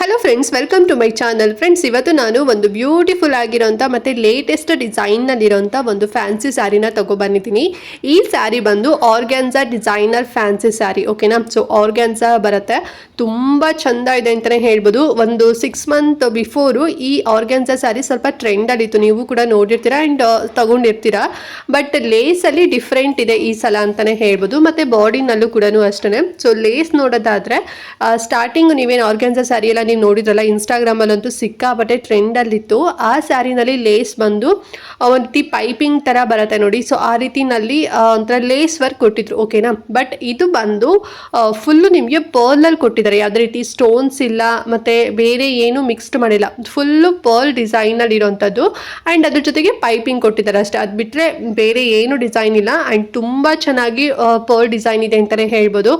Hello friends, welcome to my channel. Friends, ಇವತ್ತು ನಾನು ಒಂದು ಬ್ಯೂಟಿಫುಲ್ ಆಗಿರೋಂಥ ಮತ್ತು ಲೇಟೆಸ್ಟ್ ಡಿಸೈನ್ನಲ್ಲಿರೋಂಥ ಒಂದು ಫ್ಯಾನ್ಸಿ ಸ್ಯಾರಿನ ತೊಗೊಬಂದಿದ್ದೀನಿ. ಈ ಸ್ಯಾರಿ ಬಂದು ಆರ್ಗ್ಯಾನ್ಸಾ ಡಿಸೈನರ್ ಫ್ಯಾನ್ಸಿ ಸ್ಯಾರಿ, ಓಕೆನಾ. ಸೊ ಆರ್ಗ್ಯಾನ್ಸಾ ಬರುತ್ತೆ, ತುಂಬ ಚೆಂದ ಇದೆ ಅಂತಲೇ ಹೇಳ್ಬೋದು. ಒಂದು 6 ಮಂತ್ ಬಿಫೋರು ಈ ಆರ್ಗ್ಯಾನ್ಸಾ ಸ್ಯಾರಿ ಸ್ವಲ್ಪ ಟ್ರೆಂಡಲ್ಲಿತ್ತು, ನೀವು ಕೂಡ ನೋಡಿರ್ತೀರಾ ಆ್ಯಂಡ್ ತೊಗೊಂಡಿರ್ತೀರಾ. ಬಟ್ ಲೇಸಲ್ಲಿ ಡಿಫ್ರೆಂಟ್ ಇದೆ ಈ ಸಲ ಅಂತಲೇ ಹೇಳ್ಬೋದು, ಮತ್ತು ಬಾಡಿನಲ್ಲೂ ಕೂಡ ಅಷ್ಟೇ. ಸೊ ಲೇಸ್ ನೋಡೋದಾದರೆ ಸ್ಟಾರ್ಟಿಂಗ್ ನೀವೇನು ಆರ್ಗ್ಯಾನ್ಸಾ ಸ್ಯಾರಿ ಎಲ್ಲ ನೀವು ನೋಡಿದ್ರಲ್ಲ, ಇನ್ಸ್ಟಾಗ್ರಾಮಲ್ಲಂತೂ ಸಿಕ್ಕಾಪಟ್ಟೆ ಟ್ರೆಂಡಲ್ಲಿತ್ತು. ಆ ಸ್ಯಾರಿನಲ್ಲಿ ಲೇಸ್ ಬಂದು ಒಂದು ರೀತಿ ಪೈಪಿಂಗ್ ಥರ ಬರುತ್ತೆ ನೋಡಿ. ಸೊ ಆ ರೀತಿನಲ್ಲಿ ಒಂಥರ ಲೇಸ್ ವರ್ಕ್ ಕೊಟ್ಟಿದ್ರು, ಓಕೆನಾ. ಬಟ್ ಇದು ಬಂದು ಫುಲ್ಲು ನಿಮಗೆ ಪರ್ಲಲ್ಲಿ ಕೊಟ್ಟಿದ್ದಾರೆ, ಯಾವುದೇ ರೀತಿ ಸ್ಟೋನ್ಸ್ ಇಲ್ಲ ಮತ್ತು ಬೇರೆ ಏನು ಮಿಕ್ಸ್ಡ್ ಮಾಡಿಲ್ಲ. ಫುಲ್ಲು ಪರ್ಲ್ ಡಿಸೈನಲ್ಲಿ ಇರೋವಂಥದ್ದು ಆ್ಯಂಡ್ ಅದ್ರ ಜೊತೆಗೆ ಪೈಪಿಂಗ್ ಕೊಟ್ಟಿದ್ದಾರೆ ಅಷ್ಟೇ. ಅದು ಬಿಟ್ಟರೆ ಬೇರೆ ಏನು ಡಿಸೈನ್ ಇಲ್ಲ ಆ್ಯಂಡ್ ತುಂಬ ಚೆನ್ನಾಗಿ ಪರ್ಲ್ ಡಿಸೈನ್ ಇದೆ ಅಂತಲೇ ಹೇಳ್ಬೋದು.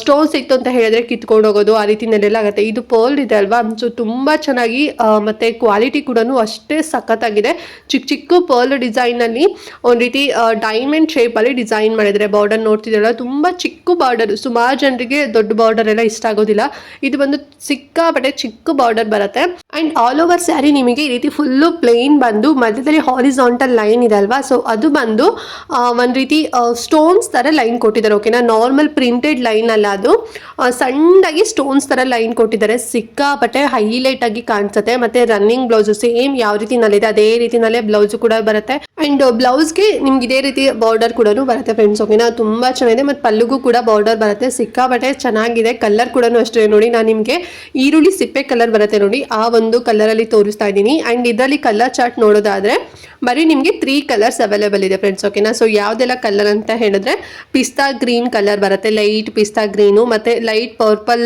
ಸ್ಟೋನ್ಸ್ ಇತ್ತು ಅಂತ ಹೇಳಿದ್ರೆ ಕಿತ್ಕೊಂಡು ಹೋಗೋದು ಆ ರೀತಿನೆಲ್ಲ ಆಗುತ್ತೆ. ಇದು ಪರ್ಲ್ ಇದೆ ಅಲ್ವಾ, ಸೊ ತುಂಬ ಚೆನ್ನಾಗಿ ಮತ್ತು ಕ್ವಾಲಿಟಿ ಕೂಡ ಅಷ್ಟೇ ಸಖತ್ತಾಗಿದೆ. ಚಿಕ್ಕ ಚಿಕ್ಕ ಪರ್ಲ್ ಡಿಸೈನಲ್ಲಿ ಒಂದು ರೀತಿ ಡೈಮಂಡ್ ಶೇಪಲ್ಲಿ ಡಿಸೈನ್ ಮಾಡಿದರೆ. ಬಾರ್ಡರ್ ನೋಡ್ತಿದ್ರಲ್ಲ, ತುಂಬ ಚಿಕ್ಕ ಬಾರ್ಡರ್. ಸುಮಾರು ಜನರಿಗೆ ದೊಡ್ಡ ಬಾರ್ಡರ್ ಎಲ್ಲ ಇಷ್ಟ ಆಗೋದಿಲ್ಲ. ಇದು ಬಂದು ಸಿಕ್ಕಾಪಟ್ಟೆ ಚಿಕ್ಕ ಬಾರ್ಡರ್ ಬರುತ್ತೆ ಆ್ಯಂಡ್ ಆಲ್ ಓವರ್ ಸ್ಯಾರಿ ನಿಮಗೆ ಈ ರೀತಿ ಫುಲ್ಲು ಪ್ಲೇನ್ ಬಂದು ಮಧ್ಯದಲ್ಲಿ ಹಾರಿಸಾಂಟಲ್ ಲೈನ್ ಇದೆ ಅಲ್ವಾ, ಸೊ ಅದು ಬಂದು ಒಂದು ರೀತಿ ಸ್ಟೋನ್ಸ್ ಥರ ಲೈನ್ ಕೊಟ್ಟಿದ್ದಾರೆ, ಓಕೆನಾ. ನಾರ್ಮಲ್ ಪ್ರಿಂಟೆಡ್ ಲೈನ್ ಅಲ್ಲ, ಅದು ಸಣ್ಣದಾಗಿ ಸ್ಟೋನ್ಸ್ ಥರ ಲೈನ್ ಕೊಟ್ಟಿದ್ದಾರೆ. ಸಿಕ್ಕಾಪಟ್ಟೆ ಹೈಲೈಟ್ ಆಗಿ ಕಾಣಿಸುತ್ತೆ. ಮತ್ತೆ ರನ್ನಿಂಗ್ ಬ್ಲೌಸ್ ಸೇಮ್ ಯಾವ ರೀತಿನಲ್ಲಿದೆ ಅದೇ ರೀತಿನಲ್ಲೇ ಬ್ಲೌಸ್ ಕೂಡ ಬರುತ್ತೆ ಅಂಡ್ ಬ್ಲೌಸ್ಗೆ ನಿಮ್ಗೆ ಇದೇ ರೀತಿ ಬಾರ್ಡರ್ ಕೂಡ ಬರುತ್ತೆ ಫ್ರೆಂಡ್ಸ್, ಓಕೆನಾ. ತುಂಬಾ ಚೆನ್ನಾಗಿದೆ. ಮತ್ತು ಪಲ್ಲುಗೂ ಕೂಡ ಬಾರ್ಡರ್ ಬರುತ್ತೆ, ಸಿಕ್ಕಾಪಟ್ಟೆ ಚೆನ್ನಾಗಿದೆ. ಕಲರ್ ಕೂಡ ಅಷ್ಟೇ ನೋಡಿ, ನಾನು ನಿಮಗೆ ಈರುಳ್ಳಿ ಸಿಪ್ಪೆ ಕಲರ್ ಬರುತ್ತೆ ನೋಡಿ, ಆ ಒಂದು ಕಲರಲ್ಲಿ ತೋರಿಸ್ತಾ ಇದ್ದೀನಿ. ಅಂಡ್ ಇದರಲ್ಲಿ ಕಲರ್ ಚಾರ್ಟ್ ನೋಡೋದಾದ್ರೆ ಬರೀ ನಿಮಗೆ 3 ಕಲರ್ಸ್ ಅವೈಲೇಬಲ್ ಇದೆ ಫ್ರೆಂಡ್ಸ್, ಓಕೆನಾ. ಸೊ ಯಾವುದೆಲ್ಲ ಕಲರ್ ಅಂತ ಹೇಳಿದ್ರೆ ಪಿಸ್ತಾ ಗ್ರೀನ್ ಕಲರ್ ಬರುತ್ತೆ, ಲೈಟ್ ಪಿಸ್ತಾ ಗ್ರೀನು, ಮತ್ತೆ ಲೈಟ್ ಪರ್ಪಲ್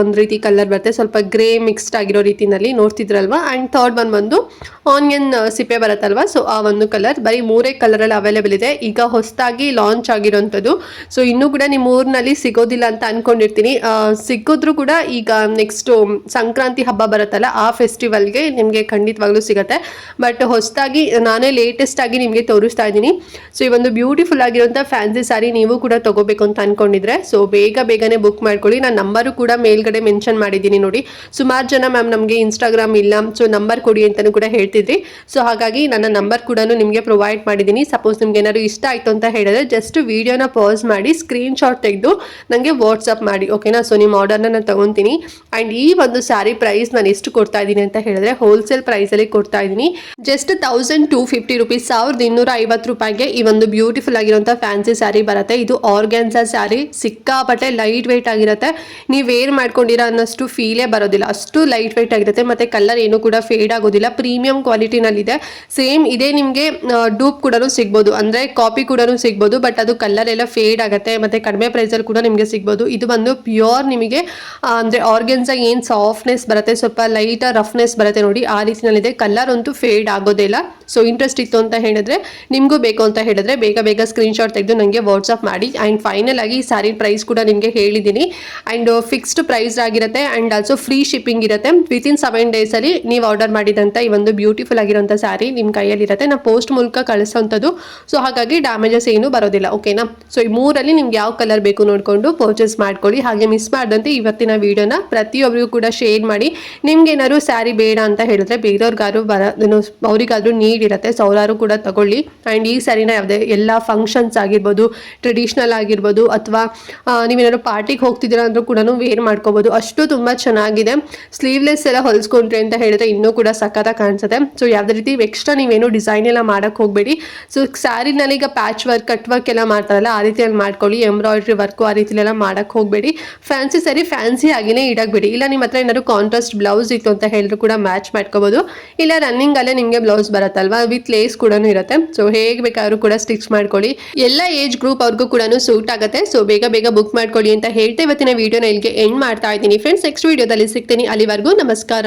ಒಂದು ರೀತಿ ಕಲರ್ ಬರುತ್ತೆ, ಸ್ವಲ್ಪ ಗ್ರೇ ಮಿಕ್ಸ್ಡ್ ಆಗಿರೋ ರೀತಿನಲ್ಲಿ ನೋಡ್ತಿದ್ರಲ್ವಾ. ಆ್ಯಂಡ್ ಥರ್ಡ್ ಒನ್ ಬಂದು ಆನಿಯನ್ ಸಿಪ್ಪೆ ಬರುತ್ತಲ್ವಾ, ಸೊ ಆ ಒಂದು ಕಲರ್. ಬರೀ 3 ಕಲರಲ್ಲಿ ಅವೈಲೇಬಲ್ ಇದೆ. ಈಗ ಹೊಸದಾಗಿ ಲಾಂಚ್ ಆಗಿರೋಂಥದ್ದು. ಸೊ ಇನ್ನೂ ಕೂಡ ನಿಮ್ಮ ಊರಿನಲ್ಲಿ ಸಿಗೋದಿಲ್ಲ ಅಂತ ಅನ್ಕೊಂಡಿರ್ತೀನಿ. ಸಿಕ್ಕಿದ್ರೂ ಕೂಡ ಈಗ ನೆಕ್ಸ್ಟು ಸಂಕ್ರಾಂತಿ ಹಬ್ಬ ಬರುತ್ತಲ್ಲ, ಆ ಫೆಸ್ಟಿವಲ್ಗೆ ನಿಮಗೆ ಖಂಡಿತವಾಗ್ಲೂ ಸಿಗುತ್ತೆ. ಬಟ್ ಹೊಸದಾಗಿ ನಾನೇ ಲೇಟೆಸ್ಟ್ ಆಗಿ ನಿಮಗೆ ತೋರಿಸ್ತಾ ಇದ್ದೀನಿ. ಸೊ ಈ ಒಂದು ಬ್ಯೂಟಿಫುಲ್ ಆಗಿರೋಂಥ ಫ್ಯಾನ್ಸಿ ಸ್ಯಾರಿ ನೀವು ಕೂಡ ತಗೋಬೇಕು ಅಂತ ಅನ್ಕೊಂಡಿದ್ರೆ ಸೊ ಬೇಗನೆ ಬುಕ್ ಮಾಡ್ಕೊಳ್ಳಿ. ನಾನು ನಂಬರು ಕೂಡ ಮೇಲ್ಗಡೆ ಮೆನ್ಷನ್ ಮಾಡಿದ್ದೀನಿ ನೋಡಿ. ಸುಮಾರು ಜನ ಮ್ಯಾಮ್ ನಮಗೆ ಇನ್ಸ್ಟಾಗ್ರಾಮ್ ಇಲ್ಲ, ಸೊ ನಂಬರ್ ಕೊಡಿ ಅಂತಲೂ ಕೂಡ ಹೇಳ್ತಿದ್ರಿ. ಸೊ ಹಾಗಾಗಿ ನನ್ನ ನಂಬರ್ ಕೂಡ ನಿಮಗೆ ಪ್ರೊವೈಡ್ ಮಾಡಿದ್ದೀನಿ. ಸಪೋಸ್ ನಿಮ್ಗೆ ಏನಾದ್ರು ಇಷ್ಟ ಆಯಿತು ಅಂತ ಹೇಳಿದ್ರೆ ಜಸ್ಟ್ ವಿಡಿಯೋನ ಪಾಸ್ ಮಾಡಿ ಸ್ಕ್ರೀನ್ ಶಾಟ್ ತೆಗೆದು ನನಗೆ ವಾಟ್ಸಪ್ ಮಾಡಿ, ಓಕೆನಾ. ಸೊ ನಿಮ್ಮ ಆರ್ಡರ್ನ ನಾನು ತೊಗೊತೀನಿ. ಆ್ಯಂಡ್ ಈ ಒಂದು ಸ್ಯಾರಿ ಪ್ರೈಸ್ ನಾನು ಎಷ್ಟು ಕೊಡ್ತಾ ಇದ್ದೀನಿ ಅಂತ ಹೇಳಿದ್ರೆ ಹೋಲ್ಸೇಲ್ ಪ್ರೈಸಲ್ಲಿ ಕೊಡ್ತಾ ಇದ್ದೀನಿ. ಜಸ್ಟ್ 1250 ರುಪೀಸ್, 1250 ರೂಪಾಯಿಗೆ ಈ ಒಂದು ಬ್ಯೂಟಿಫುಲ್ ಆಗಿರುವಂಥ ಫ್ಯಾನ್ಸಿ ಸ್ಯಾರಿ ಬರುತ್ತೆ. ಇದು ಆರ್ಗ್ಯಾನ್ಸಾ ಸ್ಯಾರಿ, ಸಿಕ್ಕಾಪಟ್ಟೆ ಲೈಟ್ ವೆಯ್ಟ್ ಆಗಿರುತ್ತೆ. ನೀವು ವೇರ್ ಮಾಡ್ಕೊಂಡಿರೋ ಅನ್ನೋಷ್ಟು ಫೀಲೇ ಬರೋದಿಲ್ಲ, ಅಷ್ಟು ಲೈಟ್ ವೆಯ್ಟ್ ಆಗಿರುತ್ತೆ. ಮತ್ತು ಕಲರ್ ಏನು ಕೂಡ ಫೇಡ್ ಆಗೋದಿಲ್ಲ, ಪ್ರೀಮಿಯಂ ಕ್ವಾಲಿಟಿನಲ್ಲಿದೆ. ಸೇಮ್ ಇದೇ ನಿಮಗೆ ಡೂಪ್ ಕೂಡ ಸಿಗ್ಬೋದು, ಅಂದರೆ ಕಾಪಿ ಕೂಡ ಸಿಗ್ಬೋದು. ಬಟ್ ಅದು ಕಲರ್ ಎಲ್ಲ ಫೇಡ್ ಆಗುತ್ತೆ ಮತ್ತು ಕಡಿಮೆ ಪ್ರೈಸಲ್ಲಿ ಕೂಡ ನಿಮಗೆ ಸಿಗ್ಬೋದು. ಇದು ಬಂದು ಪ್ಯೂರ್ ನಿಮಗೆ ಅಂದರೆ ಆರ್ಗ್ಯಾನ್ಸಾ ಏನು ಸಾಫ್ಟ್ನೆಸ್ ಬರುತ್ತೆ, ಸ್ವಲ್ಪ ಲೈಟ್ ರಫ್ನೆಸ್ ಬರುತ್ತೆ ನೋಡಿ, ಆ ರೀತಿನಲ್ಲಿದೆ. ಕಲರ್ ಅಂತೂ ಫೇಡ್ ಆಗೋದೇ ಇಲ್ಲ. ಸೊ ಇಂಟ್ರೆಸ್ಟ್ ಇತ್ತು ಅಂತ ಹೇಳಿದ್ರೆ, ನಿಮಗೂ ಬೇಕು ಅಂತ ಹೇಳಿದ್ರೆ ಬೇಗ ಸ್ಕ್ರೀನ್ಶಾಟ್ ತೆಗೆದು ನನಗೆ ವಾಟ್ಸಪ್ ಮಾಡಿ. ಆ್ಯಂಡ್ ಫೈನಲ್ ಆಗಿ ಈ ಸ್ಯಾರಿ ಪ್ರೈಸ್ ಕೂಡ ನಿಮಗೆ ಹೇಳಿದ್ದೀನಿ. ಆ್ಯಂಡ್ ಫಿಕ್ಸ್ಡ್ ಪ್ರೈಸ್ ಆಗಿರುತ್ತೆ ಆ್ಯಂಡ್ ಆಲ್ಸೋ ಫ್ರೀ ಶಿಪ್ಪಿಂಗ್ ಇರುತ್ತೆ. ವಿತಿನ್ 7 ಡೇಸಲ್ಲಿ ನೀವು ಆರ್ಡರ್ ಮಾಡಿದಂಥ ಈ ಒಂದು ಬ್ಯೂಟಿಫುಲ್ ಆಗಿರೋಂಥ ಸ್ಯಾರಿ ನಿಮ್ಮ ಕೈಯಲ್ಲಿರುತ್ತೆ. ನಾವು ಪೋಸ್ಟ್ ಮೂಲಕ ಕಳಿಸೋಂಥದ್ದು, ಸೊ ಹಾಗಾಗಿ ಡ್ಯಾಮೇಜಸ್ ಏನು ಬರೋದಿಲ್ಲ, ಓಕೆನಾ. ಸೊ ಈ 3ರಲ್ಲಿ ನಿಮ್ಗೆ ಯಾವ ಕಲರ್ ಬೇಕು ನೋಡಿಕೊಂಡು ಪರ್ಚೇಸ್ ಮಾಡ್ಕೊಳ್ಳಿ. ಹಾಗೆ ಮಿಸ್ ಮಾಡದಂತೆ ಇವತ್ತಿನ ವಿಡಿಯೋನ ಪ್ರತಿಯೊಬ್ಬರಿಗೂ ಕೂಡ ಶೇರ್ ಮಾಡಿ. ನಿಮ್ಗೆ ಏನಾದ್ರು ಸ್ಯಾರಿ ಬೇಡ ಅಂತ ಹೇಳಿದ್ರೆ ಬೇರೆಯವ್ರಿಗಾದ್ರು ಅವರಿಗಾದ್ರೂ ನೀಡ್ ಇರುತ್ತೆ, ಸೊ ಅವರಾರು ಕೂಡ ತಗೊಳ್ಳಿ. ಆ್ಯಂಡ್ ಈ ಸ್ಯಾರಿನ ಯಾವುದೇ ಎಲ್ಲ ಫಂಕ್ಷನ್ಸ್ ಆಗಿರ್ಬೋದು, ಟ್ರೆಡಿಷ್ನಲ್ ಆಗಿರ್ಬೋದು, ಅಥವಾ ನೀವೇನಾದ್ರು ಪಾರ್ಟಿಗೆ ಹೋಗ್ತಿದ್ದೀರಾ ಅಂದ್ರೂ ಕೂಡ ವೇರ್ ಮಾಡ್ಕೋಬೋದು. ಅಷ್ಟು ತುಂಬ ಚೆನ್ನಾಗಿದೆ. ಸ್ಲೀವ್ಲೆಸ್ ಎಲ್ಲ ಹೊಲಿಸ್ಕೊಂಡ್ರಿ ಅಂತ ಹೇಳಿದ್ರೆ ಇನ್ನೂ ಕೂಡ ಸಖತ್ತಾಗಿ ಕಾಣಿಸುತ್ತೆ. ಸೊ ಯಾವುದೇ ರೀತಿ ಎಕ್ಸ್ಟ್ರಾ ನೀವೇನು ಡಿಸೈನ್ ಎಲ್ಲ ಮಾಡೋಕ್ಕೆ ಹೋಗಬೇಡಿ. ಸೊ ಸ್ಯಾರಿನಲ್ಲಿ ಈಗ ಪ್ಯಾಚ್ ವರ್ಕ್, ಕಟ್ ವರ್ಕ್ ಎಲ್ಲ ಮಾಡ್ತಾರಲ್ಲ, ಆ ರೀತಿಯಲ್ಲಿ ಮಾಡ್ಕೊಳ್ಳಿ. ಎಂಬ್ರಾಯ್ಡ್ರಿ ವರ್ಕು ಆ ರೀತಿಲೆಲ್ಲ ಮಾಡೋಕ್ಕೆ ಹೋಗಬೇಡಿ. ಫ್ಯಾನ್ಸಿ ಸ್ಯಾರಿ ಫ್ಯಾನ್ಸಿ ಆಗಿನೇ ಇಡಾಕ್ಬೇಡಿ. ಇಲ್ಲ ನಿಮ್ಮ ಹತ್ರ ಏನಾದ್ರು ಕಾಂಟ್ರಾಸ್ಟ್ ಬ್ಲೌಸ್ ಇತ್ತು ಅಂತ ಹೇಳಿದ್ರು ಕೂಡ ಮ್ಯಾಚ್ ಮಾಡ್ಕೋಬೋದು. ಇಲ್ಲ ರನ್ನಿಂಗಲ್ಲೇ ನಿಮಗೆ ಬ್ಲೌಸ್ ಬರುತ್ತಲ್ವಾ, ವಿತ್ ಲೇಸ್ ಕೂಡ ಇರುತ್ತೆ. ಸೊ ಹೇಗೆ ಬೇಕಾದ್ರೂ ಕೂಡ ಸ್ಟಿಚ್ ಮಾಡ್ಕೊಳ್ಳಿ. ಎಲ್ಲ ಏಜ್ ಗ್ರೂಪ್ ಅವ್ರಿಗೂ ಕೂಡ ಸೂಟ್ ಆಗುತ್ತೆ. ಸೊ ಬೇಗ ಬುಕ್ ಮಾಡ್ಕೊಳ್ಳಿ ಅಂತ ಹೇಳ್ತಾ ಇವತ್ತಿನ ವಿಡಿಯೋನ ಇಲ್ಲಿಗೆ ಎಂಡ್ ಮಾಡ್ತಾ ಇದ್ದೀನಿ ಫ್ರೆಂಡ್ಸ್. ನೆಕ್ಸ್ಟ್ ವಿಡಿಯೋದಲ್ಲಿ ಸಿಗ್ತೀನಿ. ಅಲ್ಲಿವರೆಗೂ ನಮಸ್ಕಾರ.